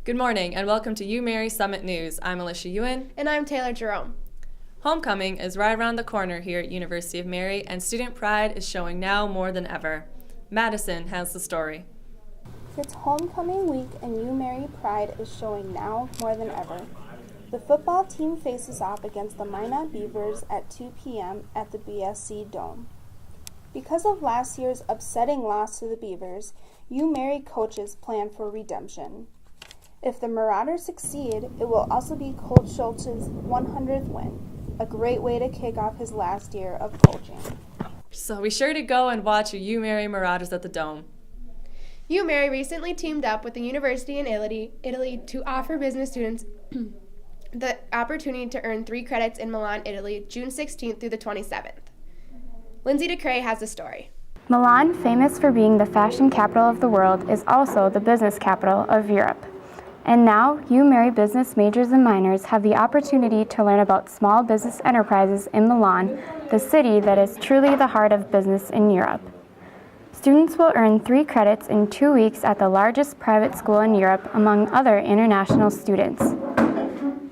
Good morning and welcome to UMary Summit News. I'm Alicia Ewan. And I'm Taylor Jerome. Homecoming is right around the corner here at University of Mary, and student pride is showing now more than ever. Madison has the story. It's homecoming week and UMary pride is showing now more than ever. The football team faces off against the Minot Beavers at 2 p.m. at the BSC Dome. Because of last year's upsetting loss to the Beavers, UMary coaches plan for redemption. If the Marauders succeed, it will also be Coach Schultz's 100th win, a great way to kick off his last year of coaching. So be sure to go and watch your UMary Marauders at the Dome. UMary recently teamed up with the University in Italy to offer business students the opportunity to earn 3 credits in Milan, Italy, June 16th through the 27th. Lindsay DeCray has the story. Milan, famous for being the fashion capital of the world, is also the business capital of Europe. And now, UMary business majors and minors have the opportunity to learn about small business enterprises in Milan, the city that is truly the heart of business in Europe. Students will earn 3 credits in 2 weeks at the largest private school in Europe, among other international students.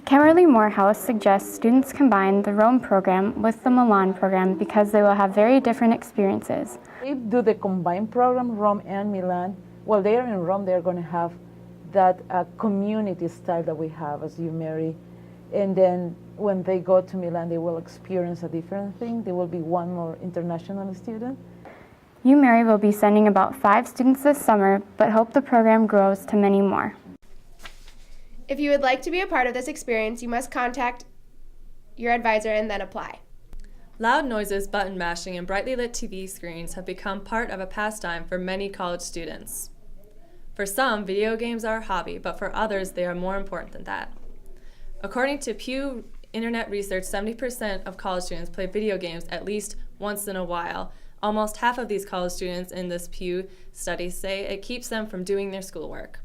Kimberly Morehouse suggests students combine the Rome program with the Milan program because they will have very different experiences. They do the combined program, Rome and Milan. While they are in Rome, they're going to have that community style that we have as UMary. And then when they go to Milan, they will experience a different thing. There will be one more international student. UMary will be sending about 5 students this summer, but hope the program grows to many more. If you would like to be a part of this experience, you must contact your advisor and then apply. Loud noises, button mashing, and brightly lit TV screens have become part of a pastime for many college students. For some, video games are a hobby, but for others, they are more important than that. According to Pew Internet Research, 70% of college students play video games at least once in a while. Almost half of these college students in this Pew study say it keeps them from doing their schoolwork.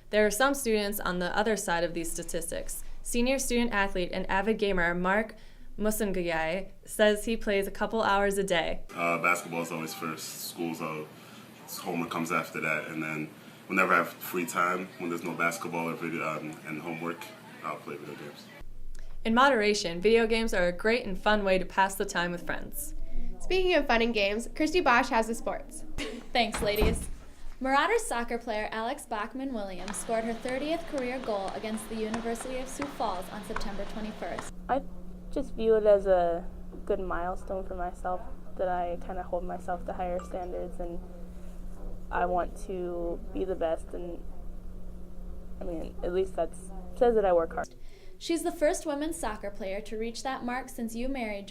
There are some students on the other side of these statistics. Senior student athlete and avid gamer Mark Musungayai says he plays a couple hours a day. Basketball is always first. Homework comes after that, and then whenever I have free time, when there's no basketball or and homework, I'll play video games. In moderation, video games are a great and fun way to pass the time with friends. Speaking of fun and games, Christy Bosch has the sports. Thanks, ladies. Marauders soccer player Alex Bachman-Williams scored her 30th career goal against the University of Sioux Falls on September 21st. I just view it as a good milestone for myself, that I kind of hold myself to higher standards, and I want to be the best, and at least that says that I work hard. She's the first women's soccer player to reach that mark since UMary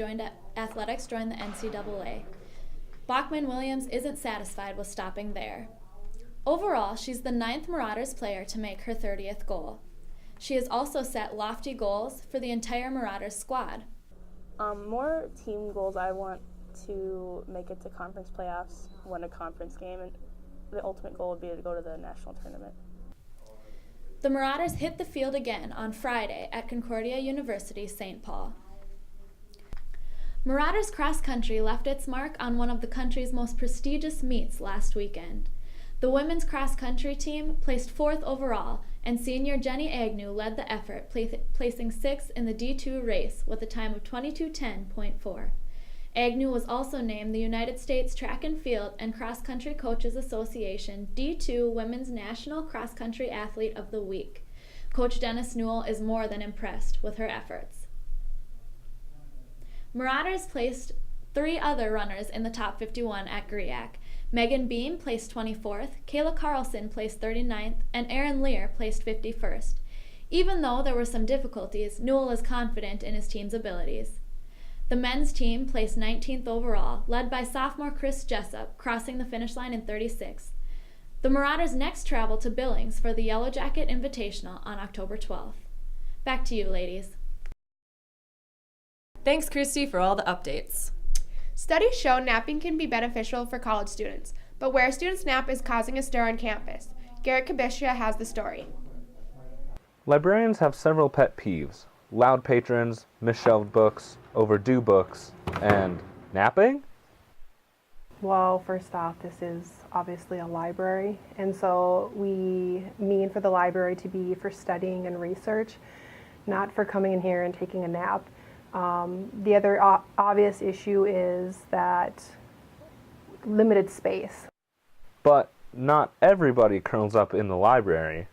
athletics joined the NCAA. Bachman-Williams isn't satisfied with stopping there. Overall, she's the 9th Marauders player to make her 30th goal. She has also set lofty goals for the entire Marauders squad. More team goals. I want to make it to conference playoffs, win a conference game, and the ultimate goal would be to go to the national tournament. The Marauders hit the field again on Friday at Concordia University, St. Paul. Marauders cross country left its mark on one of the country's most prestigious meets last weekend. The women's cross country team placed 4th overall, and senior Jenny Agnew led the effort, placing 6th in the D2 race with a time of 22:10.4. Agnew was also named the United States Track and Field and Cross Country Coaches Association D2 Women's National Cross Country Athlete of the Week. Coach Dennis Newell is more than impressed with her efforts. Marauders placed 3 other runners in the top 51 at GRIAC. Megan Beam placed 24th, Kayla Carlson placed 39th, and Aaron Lear placed 51st. Even though there were some difficulties, Newell is confident in his team's abilities. The men's team placed 19th overall, led by sophomore Chris Jessup, crossing the finish line in 36th. The Marauders next travel to Billings for the Yellow Jacket Invitational on October 12th. Back to you, ladies. Thanks, Christy, for all the updates. Studies show napping can be beneficial for college students, but where students nap is causing a stir on campus. Garrett Kabishia has the story. Librarians have several pet peeves: loud patrons, misshelved books, overdue books, and napping? Well, first off, this is obviously a library, and so we mean for the library to be for studying and research, not for coming in here and taking a nap. The other obvious issue is that limited space. But not everybody curls up in the library.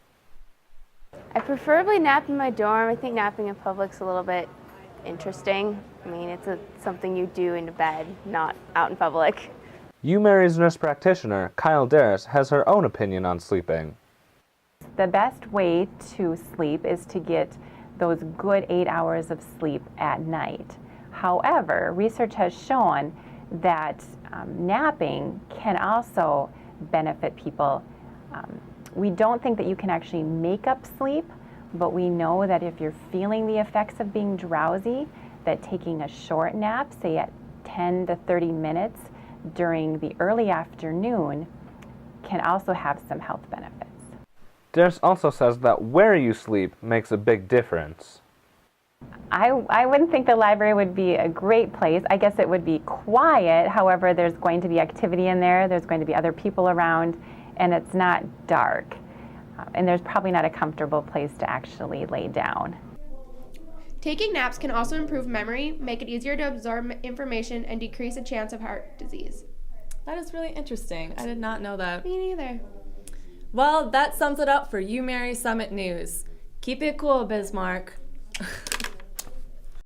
I preferably nap in my dorm. I think napping in public's a little bit interesting. I mean, it's something you do in bed, not out in public. UMary's nurse practitioner, Kyle Darris, has her own opinion on sleeping. The best way to sleep is to get those good 8 hours of sleep at night. However, research has shown that napping can also benefit people. We don't think that you can actually make up sleep, but we know that if you're feeling the effects of being drowsy, that taking a short nap, say at 10 to 30 minutes during the early afternoon, can also have some health benefits. Darris also says that where you sleep makes a big difference. I wouldn't think the library would be a great place. I guess it would be quiet. However, there's going to be activity in there. There's going to be other people around, and it's not dark. And there's probably not a comfortable place to actually lay down. Taking naps can also improve memory, make it easier to absorb information, and decrease a chance of heart disease. That is really interesting. I did not know that. Me neither. Well, that sums it up for UMary Summit News. Keep it cool, Bismarck.